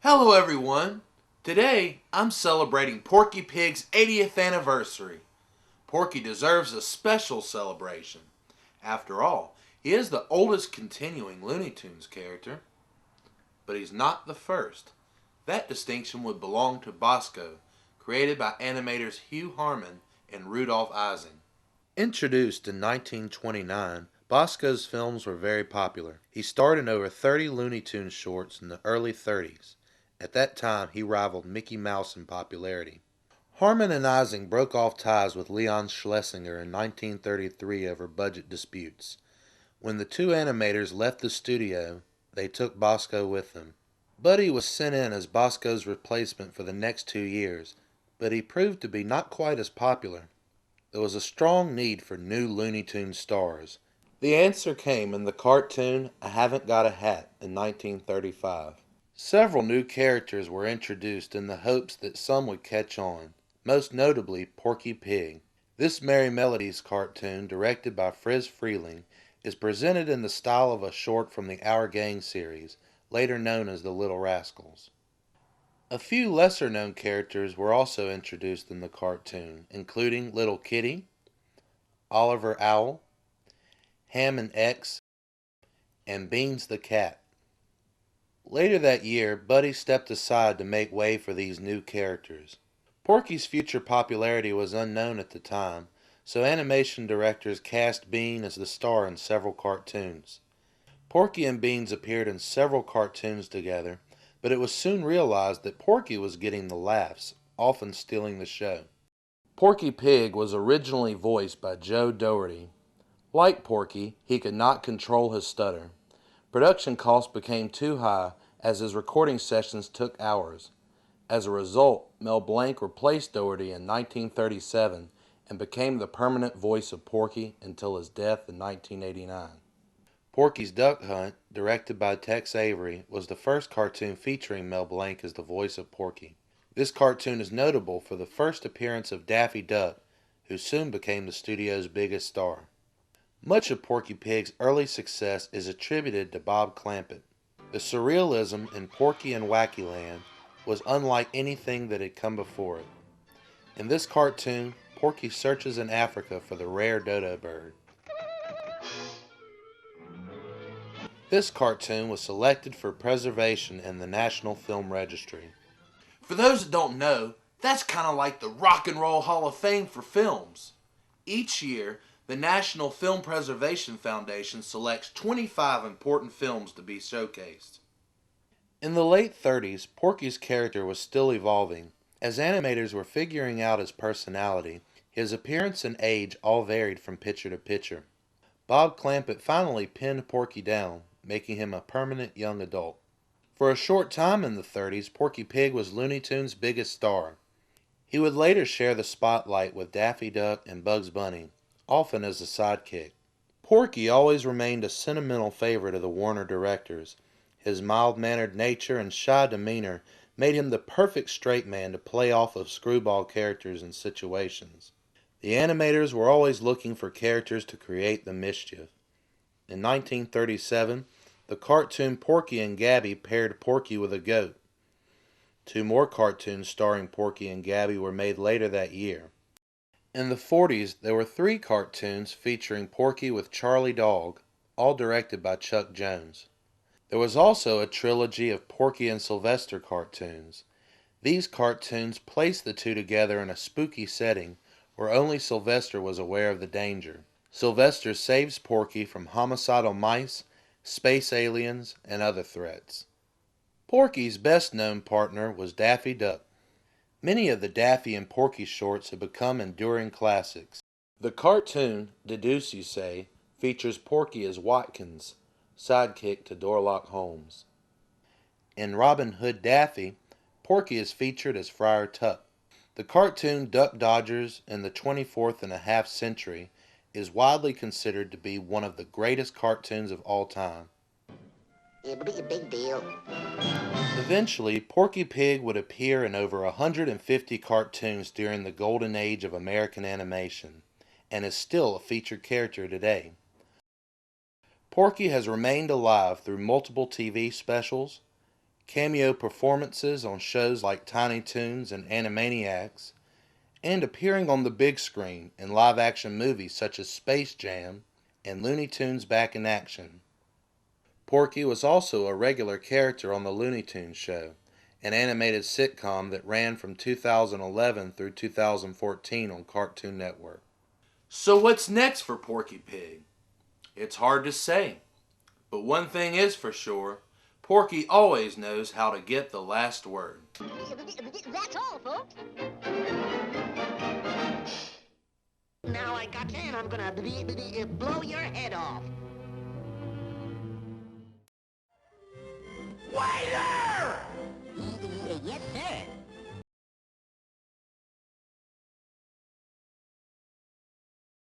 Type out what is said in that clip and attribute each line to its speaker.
Speaker 1: Hello everyone! Today I'm celebrating Porky Pig's 80th anniversary. Porky deserves a special celebration. After all, he is the oldest continuing Looney Tunes character. But he's not the first. That distinction would belong to Bosco, created by animators Hugh Harman and Rudolph Ising. Introduced in 1929, Bosco's films were very popular. He starred in over 30 Looney Tunes shorts in the early 30s. At that time, he rivaled Mickey Mouse in popularity. Harman and Ising broke off ties with Leon Schlesinger in 1933 over budget disputes. When the two animators left the studio, they took Bosco with them. Buddy was sent in as Bosco's replacement for the next 2 years, but he proved to be not quite as popular. There was a strong need for new Looney Tunes stars. The answer came in the cartoon I Haven't Got a Hat in 1935. Several new characters were introduced in the hopes that some would catch on, most notably Porky Pig. This Merry Melodies cartoon, directed by Friz Freleng, is presented in the style of a short from the Our Gang series, later known as The Little Rascals. A few lesser-known characters were also introduced in the cartoon, including Little Kitty, Oliver Owl, Ham and X, and Beans the Cat. Later that year, Buddy stepped aside to make way for these new characters. Porky's future popularity was unknown at the time, so animation directors cast Bean as the star in several cartoons. Porky and Beans appeared in several cartoons together, but it was soon realized that Porky was getting the laughs, often stealing the show. Porky Pig was originally voiced by Joe Doherty. Like Porky, he could not control his stutter. Production costs became too high as his recording sessions took hours. As a result, Mel Blanc replaced Doherty in 1937 and became the permanent voice of Porky until his death in 1989. Porky's Duck Hunt, directed by Tex Avery, was the first cartoon featuring Mel Blanc as the voice of Porky. This cartoon is notable for the first appearance of Daffy Duck, who soon became the studio's biggest star. Much of Porky Pig's early success is attributed to Bob Clampett. The surrealism in Porky and Wacky was unlike anything that had come before it. In this cartoon, Porky searches in Africa for the rare dodo bird. This cartoon was selected for preservation in the National Film Registry. For those that don't know, that's kind of like the Rock and Roll Hall of Fame for films. Each year, the National Film Preservation Foundation selects 25 important films to be showcased. In the late 30s, Porky's character was still evolving. As animators were figuring out his personality, his appearance and age all varied from picture to picture. Bob Clampett finally pinned Porky down, making him a permanent young adult. For a short time in the 30s, Porky Pig was Looney Tunes' biggest star. He would later share the spotlight with Daffy Duck and Bugs Bunny, often as a sidekick. Porky always remained a sentimental favorite of the Warner directors. His mild-mannered nature and shy demeanor made him the perfect straight man to play off of screwball characters and situations. The animators were always looking for characters to create the mischief. In 1937, the cartoon Porky and Gabby paired Porky with a goat. Two more cartoons starring Porky and Gabby were made later that year. In the 40s, there were 3 cartoons featuring Porky with Charlie Dog, all directed by Chuck Jones. There was also a trilogy of Porky and Sylvester cartoons. These cartoons placed the two together in a spooky setting where only Sylvester was aware of the danger. Sylvester saves Porky from homicidal mice, space aliens, and other threats. Porky's best-known partner was Daffy Duck. Many of the Daffy and Porky shorts have become enduring classics. The cartoon, Deduce You Say, features Porky as Watkins, sidekick to Dorlock Holmes. In Robin Hood Daffy, Porky is featured as Friar Tuck. The cartoon Duck Dodgers in the 24th and a half century is widely considered to be one of the greatest cartoons of all time.
Speaker 2: It'll be a big deal.
Speaker 1: Eventually, Porky Pig would appear in over 150 cartoons during the golden age of American animation, and is still a featured character today. Porky has remained alive through multiple TV specials, cameo performances on shows like Tiny Toons and Animaniacs, and appearing on the big screen in live-action movies such as Space Jam and Looney Tunes Back in Action. Porky was also a regular character on the Looney Tunes Show, an animated sitcom that ran from 2011 through 2014 on Cartoon Network. So what's next for Porky Pig? It's hard to say, but one thing is for sure, Porky always knows how to get the last word.
Speaker 2: That's all, folks. Now I got you, and I'm gonna blow your head off. Wait